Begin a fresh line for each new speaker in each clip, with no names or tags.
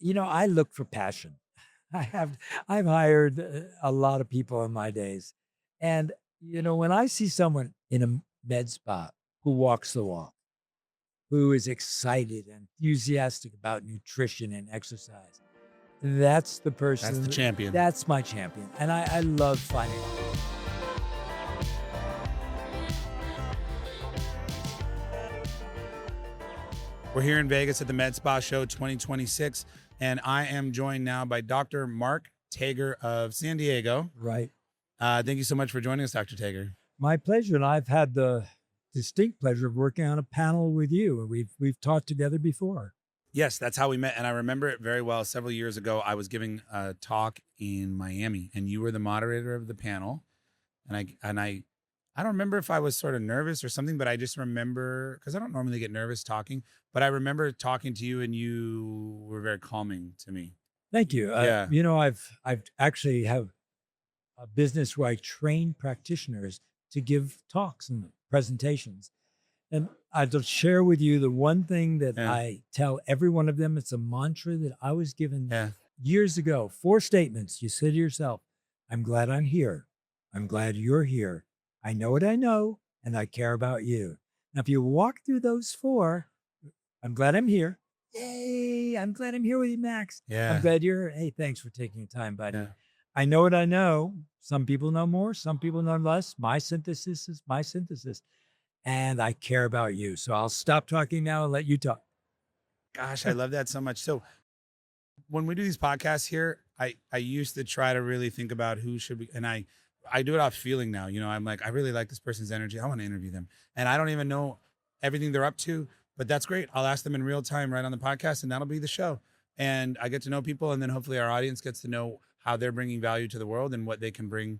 I look for passion. I have I've hired a lot of people in my days. And when I see someone in a med spa who walks the walk, who is excited and enthusiastic about nutrition and exercise, that's the
That's the
person,
champion.
that's my champion. And I love finding
We're here in Vegas at the Med Spa Show 2026, and I am joined now by Dr. Mark Tager of San Diego.
right.
Thank you so much for joining us, Dr. Tager.
My pleasure. And I've had the distinct pleasure of working on a panel with you. We've taught together before.
Yes, that's how we met, and I remember it very well. Several years ago, I was giving a talk in Miami, and you were the moderator of the panel. And I don't remember if I was sort of nervous or something, but I just remember, because I don't normally get nervous talking, but I remember talking to you, and you were very calming to me.
Thank you.
Yeah.
I've actually have a business where I train practitioners to give talks and presentations. And I'll share with you the one thing that
Yeah.
I tell every one of them. It's a mantra that I was given
Yeah.
years ago. 4 statements. You say to yourself, I'm glad I'm here. I'm glad you're here. I know what I know, and I care about you. Now, if you walk through those 4, I'm glad I'm here. Yay, I'm glad I'm here with you, Max.
Yeah.
I'm glad you're here. Hey, thanks for taking your time, buddy.
Yeah.
I know what I know. Some people know more, some people know less. My synthesis is my synthesis. And I care about you. So I'll stop talking now and let you talk.
Gosh, I love that so much. So when we do these podcasts here, I used to try to really think about who should be, and I do it off feeling now. I'm like, I really like this person's energy. I want to interview them. And I don't even know everything they're up to, but that's great. I'll ask them in real time right on the podcast, and that'll be the show. And I get to know people, and then hopefully our audience gets to know how they're bringing value to the world and what they can bring.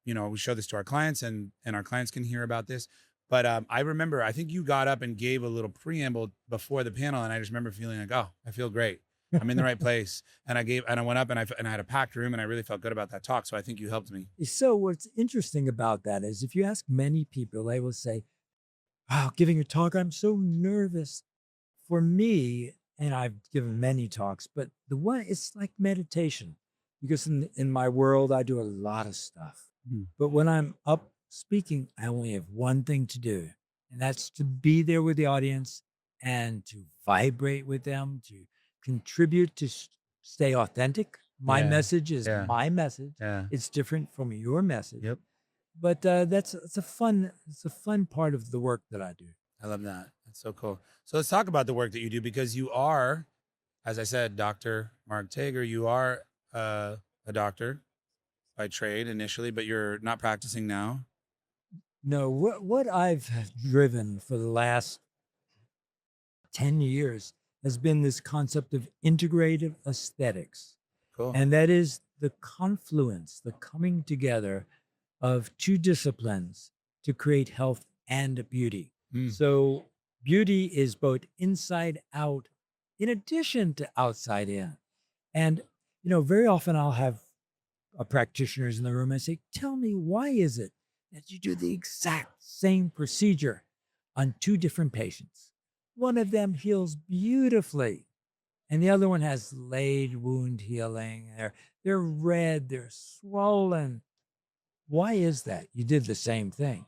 We show this to our clients, and our clients can hear about this. But I remember, I think you got up and gave a little preamble before the panel, and I just remember feeling like, oh, I feel great. I'm in the right place. And I went up, and I had a packed room, and I really felt good about that talk. So I think you helped me.
So what's interesting about that is if you ask many people, they will say, wow, giving a talk, I'm so nervous. For me, and I've given many talks, but the one, it's like meditation. Because in my world, I do a lot of stuff. But when I'm up speaking, I only have one thing to do, and that's to be there with the audience and to vibrate with them, to contribute to stay authentic. My
Yeah,
message is
yeah.
my message.
Yeah.
It's different from your message.
Yep.
But it's a fun part of the work that I do.
I love that. That's so cool. So let's talk about the work that you do, because you are, as I said, Dr. Mark Tager. You are a doctor by trade initially, but you're not practicing now.
No, what I've driven for the last 10 years has been this concept of integrative aesthetics.
Cool.
And that is the confluence, the coming together of 2 disciplines to create health and beauty. So beauty is both inside out in addition to outside in. And, very often I'll have practitioners in the room and say, tell me, why is it that you do the exact same procedure on 2 different patients? One of them heals beautifully, and the other one has delayed wound healing. They're red, they're swollen. Why is that? You did the same thing.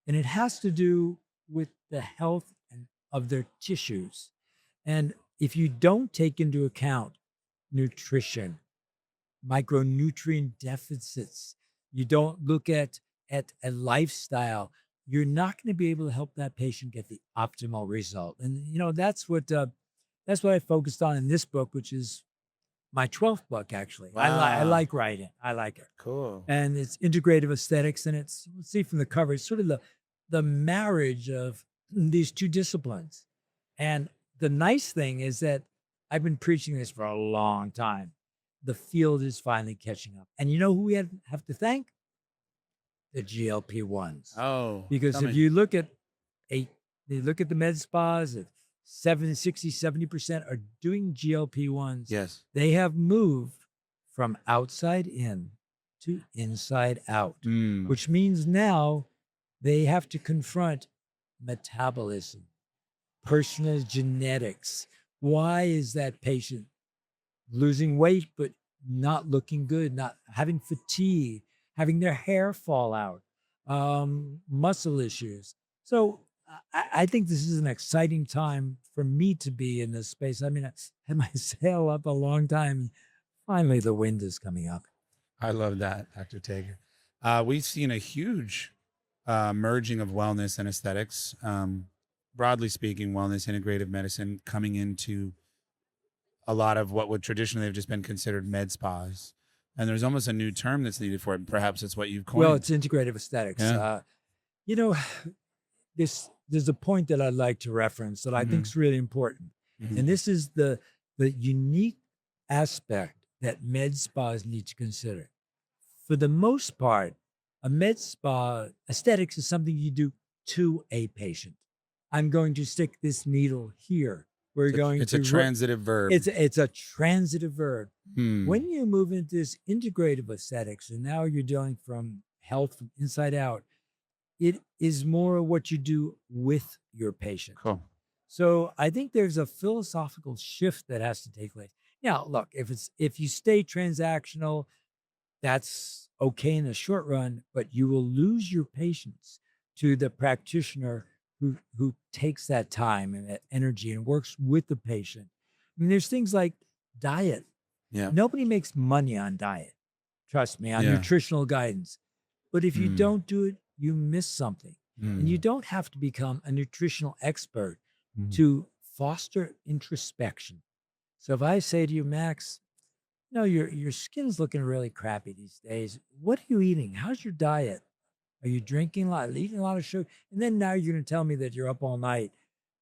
And it has to do with the health of their tissues. And if you don't take into account nutrition, micronutrient deficits, you don't look at a lifestyle, you're not going to be able to help that patient get the optimal result. And that's what I focused on in this book, which is my 12th book, actually. I
Wow.
like writing. I like it.
Cool.
And it's integrative aesthetics, and it's, let's see from the cover, it's sort of the marriage of these 2 disciplines. And the nice thing is that I've been preaching this for a long time. The field is finally catching up. And you know who we have to thank? The GLP-1s.
Oh,
Because
tell
if
me.
you look at the med spas, 70% are doing GLP-1s.
Yes.
They have moved from outside in to inside out, which means now they have to confront metabolism, personal genetics. Why is that patient losing weight, but not looking good, not having fatigue, having their hair fall out, muscle issues. So I think this is an exciting time for me to be in this space. I mean, I had my sail up a long time. Finally, the wind is coming up.
I love that, Dr. Tager. We've seen a huge merging of wellness and aesthetics. Broadly speaking, wellness, integrative medicine coming into a lot of what would traditionally have just been considered med spas. And there's almost a new term that's needed for it. Perhaps it's what you've coined.
Well, it's integrative aesthetics.
Yeah.
You know, there's a point that I'd like to reference that I think is really important. And this is the unique aspect that med spas need to consider. For the most part, a med spa aesthetics is something you do to a patient. I'm going to stick this needle here.
It's a transitive verb.
It's a transitive verb. When you move into this integrative aesthetics, and now you're dealing from health from inside out, it is more what you do with your patient.
Cool.
So I think there's a philosophical shift that has to take place. Now, look, if you stay transactional, that's okay in the short run, but you will lose your patients to the practitioner who takes that time and that energy and works with the patient. I mean, there's things like diet.
Yeah.
Nobody makes money on diet. Trust me, on nutritional guidance. But if you don't do it, you miss something. And you don't have to become a nutritional expert to foster introspection. So if I say to you, Max, no, your skin's looking really crappy these days. What are you eating? How's your diet? Are you drinking a lot, eating a lot of sugar? And then now you're going to tell me that you're up all night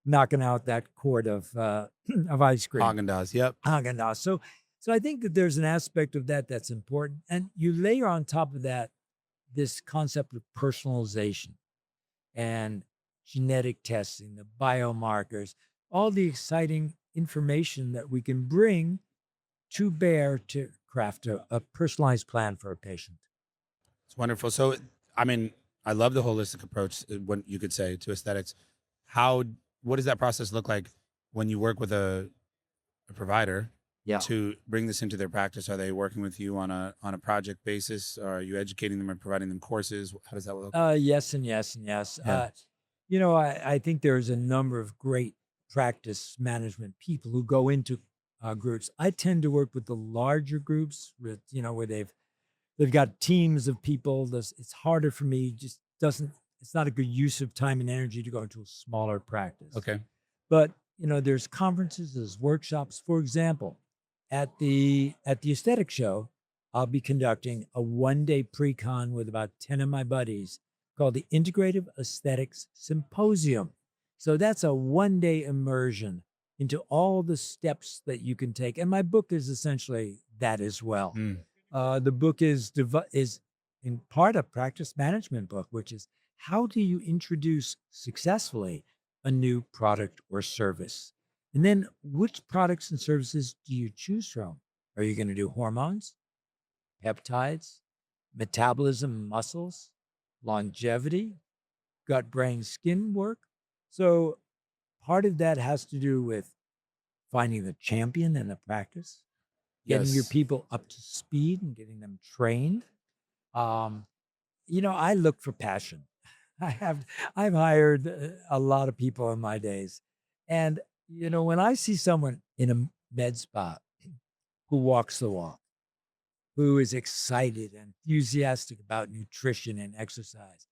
knocking out that quart of ice cream.
Haagen-Dazs, yep.
Haagen-Dazs. So I think that there's an aspect of that that's important. And you layer on top of that this concept of personalization and genetic testing, the biomarkers, all the exciting information that we can bring to bear to craft a personalized plan for a patient.
It's wonderful. So, I mean, I love the holistic approach, what you could say, to aesthetics. What does that process look like when you work with a provider to bring this into their practice? Are they working with you on a project basis? Or are you educating them and providing them courses? How does that look?
Yes and yes and yes.
Yeah.
I think there's a number of great practice management people who go into groups. I tend to work with the larger groups with, where they've got teams of people. It's harder for me. It's not a good use of time and energy to go into a smaller practice.
Okay.
But, there's conferences, there's workshops. For example, at the aesthetic show, I'll be conducting a one-day pre-con with about 10 of my buddies called the Integrative Aesthetics Symposium. So that's a one-day immersion into all the steps that you can take. And my book is essentially that as well. The book is in part a practice management book, which is how do you introduce successfully a new product or service? And then which products and services do you choose from? Are you going to do hormones, peptides, metabolism, muscles, longevity, gut, brain, skin work? So part of that has to do with finding the champion in the practice, getting your people up to speed and getting them trained. I look for passion. I've hired a lot of people in my days. And, when I see someone in a med spa who walks the walk, who is excited and enthusiastic about nutrition and exercise,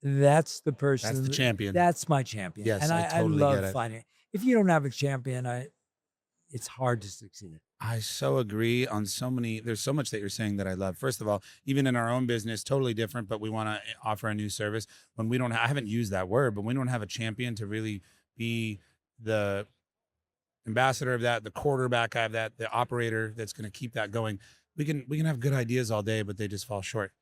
that's the person.
That's the champion.
That's my champion.
Yes,
and
I totally
love
get it.
finding it. If you don't have a champion, it's hard to succeed.
I so agree on there's so much that you're saying that I love. First of all, even in our own business, totally different, but we want to offer a new service. When we don't, I haven't used that word, but we don't have a champion to really be the ambassador of that, the quarterback of that, the operator that's going to keep that going. We can have good ideas all day, but they just fall short.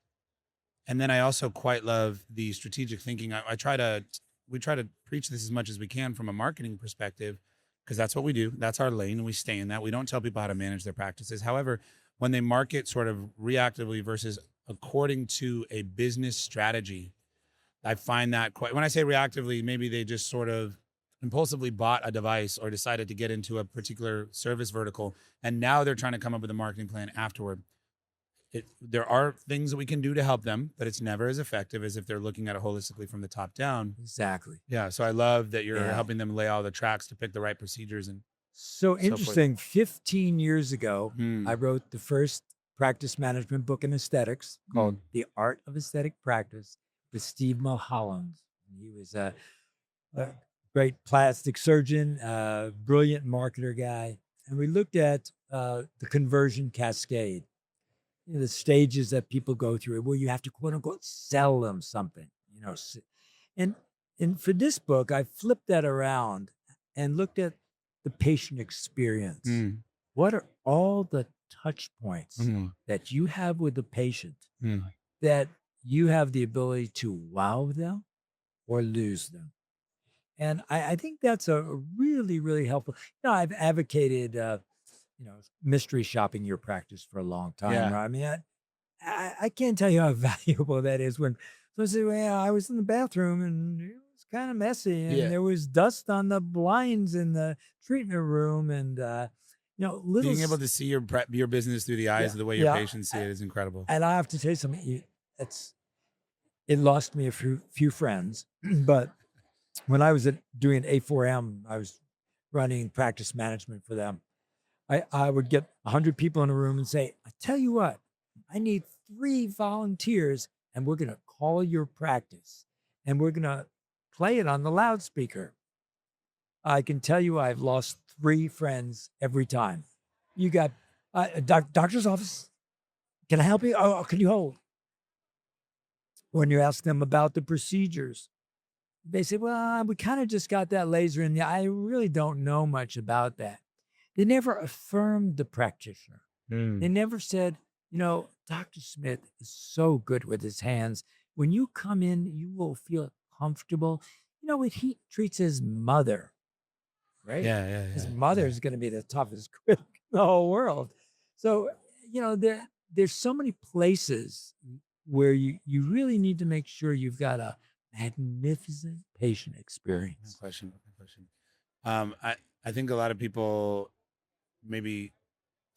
And then I also quite love the strategic thinking. We try to preach this as much as we can from a marketing perspective, because that's what we do. That's our lane, and we stay in that. We don't tell people how to manage their practices. However, when they market sort of reactively versus according to a business strategy, I find that when I say reactively, maybe they just sort of impulsively bought a device or decided to get into a particular service vertical, and now they're trying to come up with a marketing plan afterward. There are things that we can do to help them, but it's never as effective as if they're looking at it holistically from the top down.
Exactly.
Yeah. So I love that you're
Yeah.
helping them lay all the tracks to pick the right procedures and
So
so forth.
interesting. 15 years ago,
Mm.
I wrote the first practice management book in aesthetics called The Art of Aesthetic Practice with Steve Mulholland. He was a great plastic surgeon, brilliant marketer guy. And we looked at the conversion cascade, the stages that people go through where you have to quote unquote sell them something, and for this book, I flipped that around and looked at the patient experience.
Mm.
What are all the touch points
Mm.
that you have with the patient
Mm.
that you have the ability to wow them or lose them? And I think that's a really, really helpful. I've advocated, mystery shopping your practice for a long time.
Yeah.
Right? I mean, I can't tell you how valuable that is when someone says, well, I was in the bathroom and it was kind of messy and
Yeah.
there was dust on the blinds in the treatment room. And, little.
Being able to see your business through the eyes of the way your patients see it is incredible.
And I have to tell you something, it lost me a few friends, but when I was doing A4M, I was running practice management for them. I would get 100 people in a room and say, I tell you what, I need 3 volunteers and we're going to call your practice and we're going to play it on the loudspeaker. I can tell you I've lost 3 friends every time. You got a doctor's office. Can I help you? Oh, can you hold? When you ask them about the procedures, they say, well, we kind of just got that laser in the eye. I really don't know much about that. They never affirmed the practitioner. They never said, Dr. Smith is so good with his hands. When you come in, you will feel comfortable. He treats his mother, right?
Yeah.
His mother is going to be the toughest critic in the whole world. So, there's so many places where you really need to make sure you've got a magnificent patient experience.
No question. I think a lot of people maybe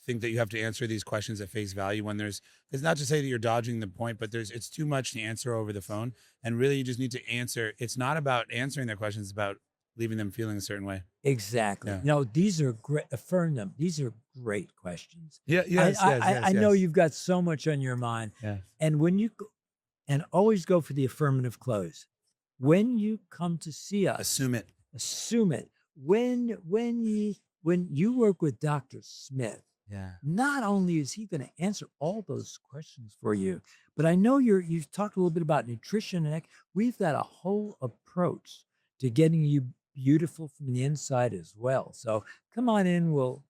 think that you have to answer these questions at face value when it's not to say that you're dodging the point, but it's too much to answer over the phone. And really you just need to answer. It's not about answering their questions, it's about leaving them feeling a certain way.
Exactly.
Yeah.
These are great. Affirm them. These are great questions.
Yeah. Yes.
I know you've got so much on your mind.
Yeah.
And when you and always go for the affirmative close. When you come to see us,
Assume it.
When you work with Dr. Smith, not only is he going to answer all those questions for you, but I know you've talked a little bit about nutrition and we've got a whole approach to getting you beautiful from the inside as well. So come on in. We'll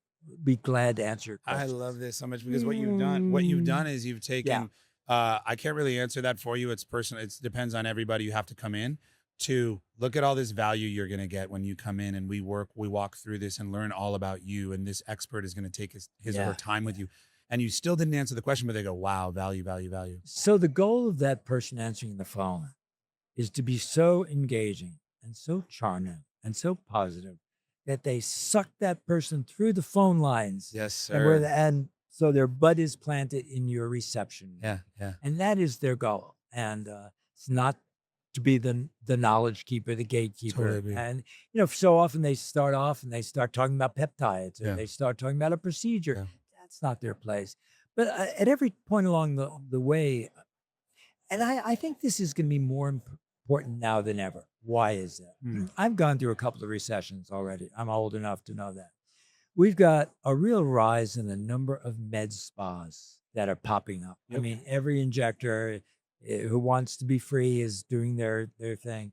be glad to answer your questions.
I love this so much because what you've done is you've taken, I can't really answer that for you. It's personal. It depends on everybody. You have to come in to look at all this value you're going to get when you come in and we walk through this and learn all about you. And this expert is going to take his or her time with you. And you still didn't answer the question, but they go, wow, value.
So the goal of that person answering the phone is to be so engaging and so charming and so positive that they suck that person through the phone lines.
Yes, sir.
And so their butt is planted in your reception.
Yeah.
And that is their goal. And it's not to be the knowledge keeper, the gatekeeper.
Totally agree.
And, so often they start off and they start talking about peptides or they start talking about a procedure.
Yeah.
That's not their place. But at every point along the way, and I think this is going to be more important now than ever. Why is that? I've gone through a couple of recessions already. I'm old enough to know that. We've got a real rise in the number of med spas that are popping up.
Yep.
I mean, every injector who wants to be free is doing their thing.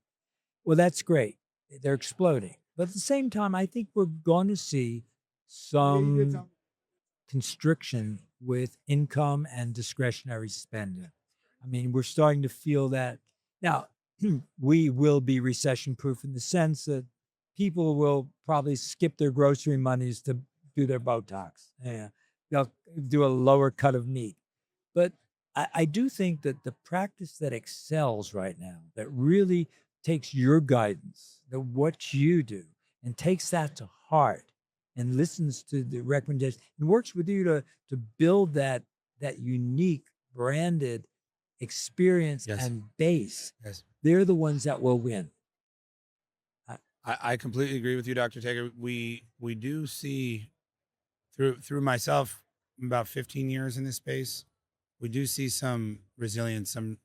Well, that's great. They're exploding. But at the same time, I think we're going to see some constriction with income and discretionary spending. I mean, we're starting to feel that. Now, we will be recession proof in the sense that people will probably skip their grocery monies to do their Botox. Yeah. They'll do a lower cut of meat. But I do think that the practice that excels right now, that really takes your guidance, what you do, and takes that to heart and listens to the recommendations and works with you to build that unique branded experience
Yes.
and base,
Yes.
they're the ones that will win.
I completely agree with you, Dr. Tager. We do see through myself about 15 years in this space, we do see some resilience, some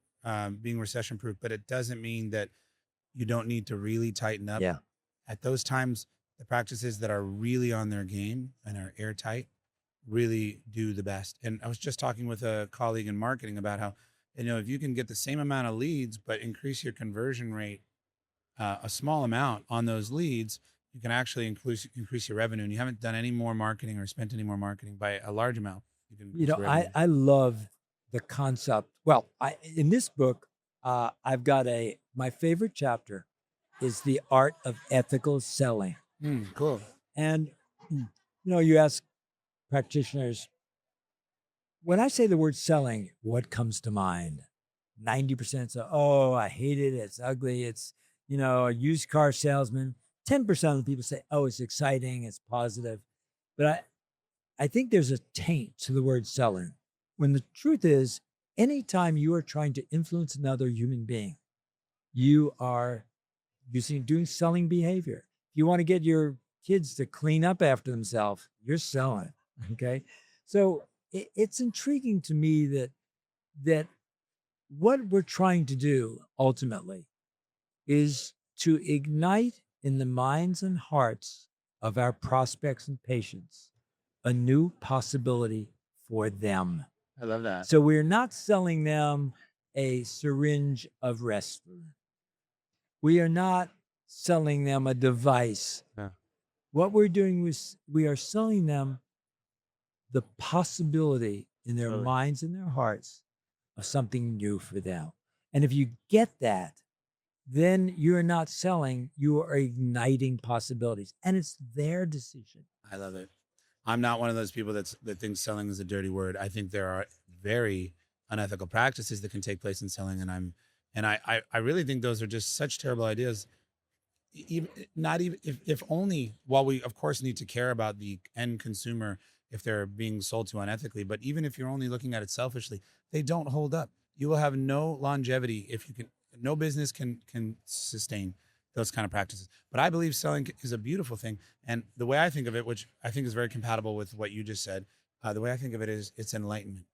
being recession proof, but it doesn't mean that you don't need to really tighten up.
Yeah.
At those times, the practices that are really on their game and are airtight really do the best. And I was just talking with a colleague in marketing about how, if you can get the same amount of leads, but increase your conversion rate a small amount on those leads, you can actually increase your revenue. And you haven't done any more marketing or spent any more marketing by a large amount. You can increase your revenue.
I love the concept. Well, in this book, I've got my favorite chapter is the art of ethical selling.
Cool.
And you ask practitioners, when I say the word selling, what comes to mind? 90% say, oh, I hate it. It's ugly. It's, a used car salesman. 10% of the people say, oh, it's exciting. It's positive. But I think there's a taint to the word selling. When the truth is, anytime you are trying to influence another human being, you are doing selling behavior. If you want to get your kids to clean up after themselves, you're selling. Okay. So it's intriguing to me that what we're trying to do ultimately is to ignite in the minds and hearts of our prospects and patients a new possibility for them.
I love that.
So we're not selling them a syringe of Respirine. We are not selling them a device.
Yeah.
What we're doing is we are selling them the possibility in their minds and their hearts of something new for them. And if you get that, then you're not selling, you are igniting possibilities. And it's their decision.
I love it. I'm not one of those people that thinks selling is a dirty word. I think there are very unethical practices that can take place in selling. And I really think those are just such terrible ideas. If only, while we of course need to care about the end consumer if they're being sold to unethically, but even if you're only looking at it selfishly, they don't hold up. You will have no longevity if you can. No business can sustain those kind of practices. But I believe selling is a beautiful thing. And the way I think of it, which I think is very compatible with what you just said, the way I think of it is it's enlightenment.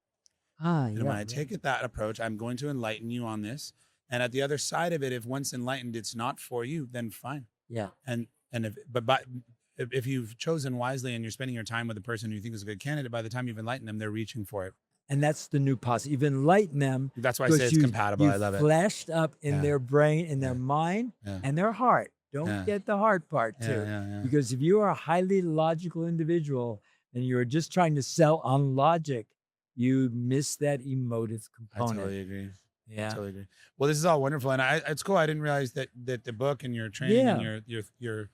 When I take it that approach, I'm going to enlighten you on this. And at the other side of it, if once enlightened, it's not for you, then fine.
Yeah.
And if you've chosen wisely and you're spending your time with a person who you think is a good candidate, by the time you've enlightened them, they're reaching for it.
And that's the new positive. You've enlightened them.
That's why I say it's compatible. I love it.
Flashed up in their brain, in their mind, and their heart. Don't get the heart part too. Because if you are a highly logical individual and you're just trying to sell on logic, you miss that emotive component.
I totally agree.
Yeah.
I totally agree. Well, this is all wonderful. And it's cool. I didn't realize that the book and your training and your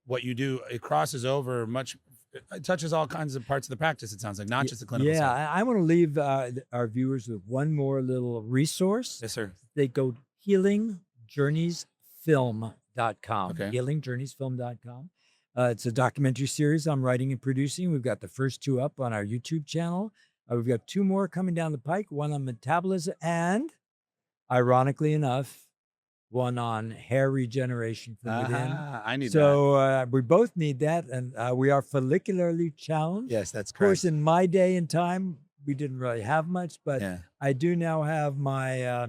what you do, it crosses over it touches all kinds of parts of the practice, it sounds like, not just the clinical side.
Yeah, I want to leave our viewers with one more little resource.
Yes, sir.
They go healingjourneysfilm.com.
Okay.
Healingjourneysfilm.com. It's a documentary series I'm writing and producing. We've got the first 2 up on our YouTube channel. We've got 2 more coming down the pike, one on metabolism and, ironically enough, one on hair regeneration from within.
I need that.
So we both need that, and we are follicularly challenged.
Yes, that's
Of
correct.
course, in my day and time, we didn't really have much, but I do now have my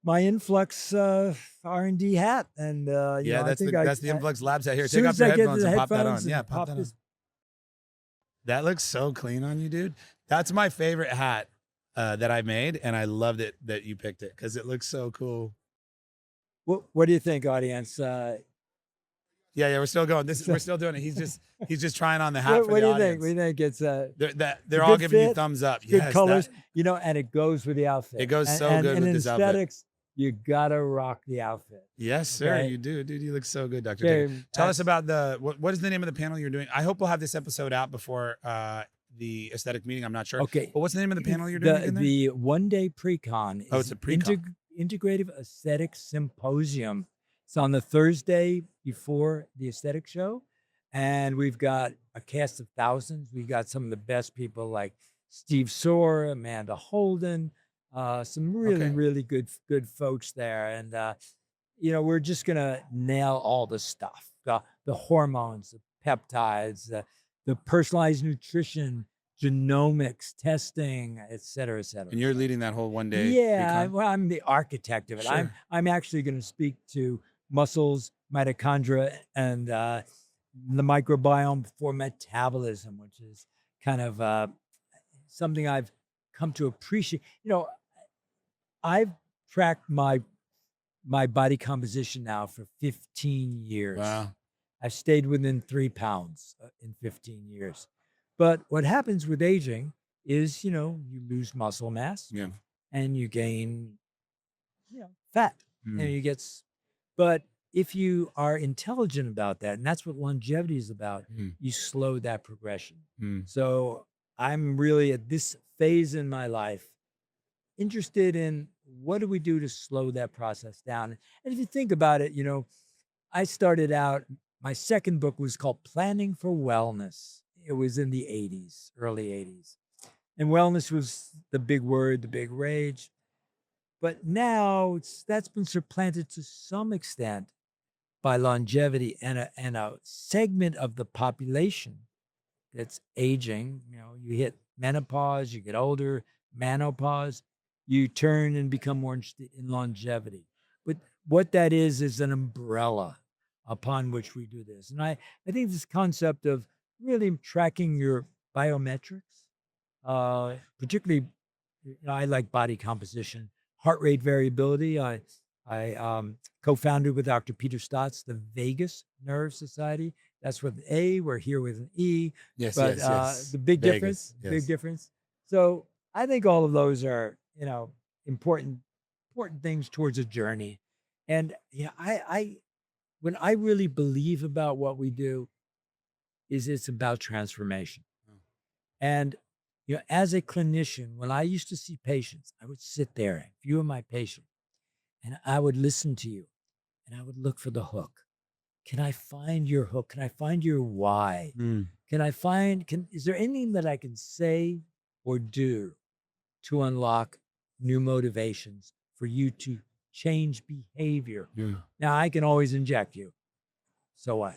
my Influx R&D hat, and
that's the Influx Labs hat here.
As
Take
soon
off
as
your
I get
headphones
the
and pop that on.
headphones
Yeah,
and
pop that on.
this.
That looks so clean on you, dude. That's my favorite hat that I made, and I loved it that you picked it because it looks so cool.
What do you think, audience?
Yeah, we're still going. We're still doing it. He's just trying on the hat for
what
the
do you
audience.
think? We think it's
they're all giving you thumbs up.
Good colors, and it goes with the outfit.
It goes so good with this outfit.
Aesthetics, you gotta rock the outfit.
Yes, sir.
Okay?
You do, dude. You look so good, Dr. Tager. Tell us about what is the name of the panel you're doing? I hope we'll have this episode out before the aesthetic meeting. I'm not sure.
Okay.
But what's the name of the panel you're doing?
The one-day pre-con.
It's a pre-con.
Integrative Aesthetic Symposium. It's on the Thursday before the aesthetic show. And we've got a cast of thousands. We've got some of the best people like Steve Soar, Amanda Holden, some really,
Okay.
really good folks there. And, we're just going to nail all the stuff, the hormones, the peptides, the personalized nutrition, genomics, testing, et cetera, et cetera.
And you're leading that whole one day.
Yeah,
recon?
well, I'm the architect of it.
Sure.
I'm actually going to speak to muscles, mitochondria, and the microbiome for metabolism, which is kind of something I've come to appreciate. I've tracked my body composition now for 15 years.
Wow.
I've stayed within 3 pounds in 15 years. But what happens with aging is, you lose muscle mass
Yeah.
and you gain, fat.
Mm.
And but if you are intelligent about that, and that's what longevity is about, you slow that progression. So I'm really at this phase in my life interested in what do we do to slow that process down. And if you think about it, I started out, my second book was called Planning for Wellness. It was in the 80s, early 80s. And wellness was the big word, the big rage. But now that's been supplanted to some extent by longevity and a segment of the population that's aging. You hit menopause, you get older, menopause, you turn and become more interested in longevity. But what that is an umbrella upon which we do this. And I think this concept of really tracking your biometrics, particularly, I like body composition, heart rate variability. I co-founded with Dr. Peter Stotts, the Vagus Nerve Society. That's with A. We're here with an E.
Yes,
but
yes.
the big
Vegas,
difference, big difference. So I think all of those are, important things towards a journey. And when I really believe about what we do, is it's about transformation. And as a clinician, when I used to see patients, I would sit there, if you were my patient, and I would listen to you, and I would look for the hook. Can I find your hook? Can I find your why? Is there anything that I can say or do to unlock new motivations for you to change behavior? Now, I can always inject you. So what?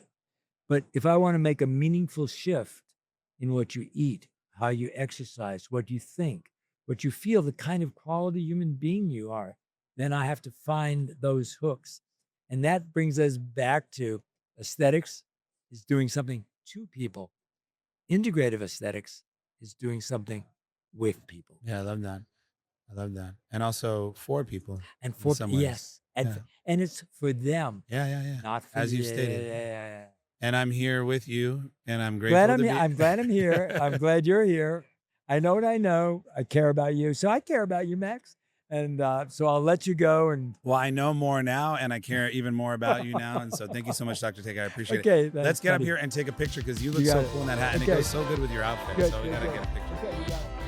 But if I want to make a meaningful shift in what you eat, how you exercise, what you think, what you feel, the kind of quality human being you are, then I have to find those hooks. And that brings us back to aesthetics is doing something to people. Integrative aesthetics is doing something with people.
Yeah, I love that. And also for people.
And for
some ways.
yes. And it's for them.
Yeah.
Not for
As you stated. And I'm here with you, and I'm grateful
I'm glad I'm here. I'm glad you're here. I know what I know. I care about you. So I care about you, Max. And so I'll let you go. And
well, I know more now, and I care even more about you now. And so thank you so much, Dr. Take. I appreciate it. Let's get up here and take a picture because you look so cool in that hat, and it goes so good with your outfit. So we got to get a picture.
Okay, you got it.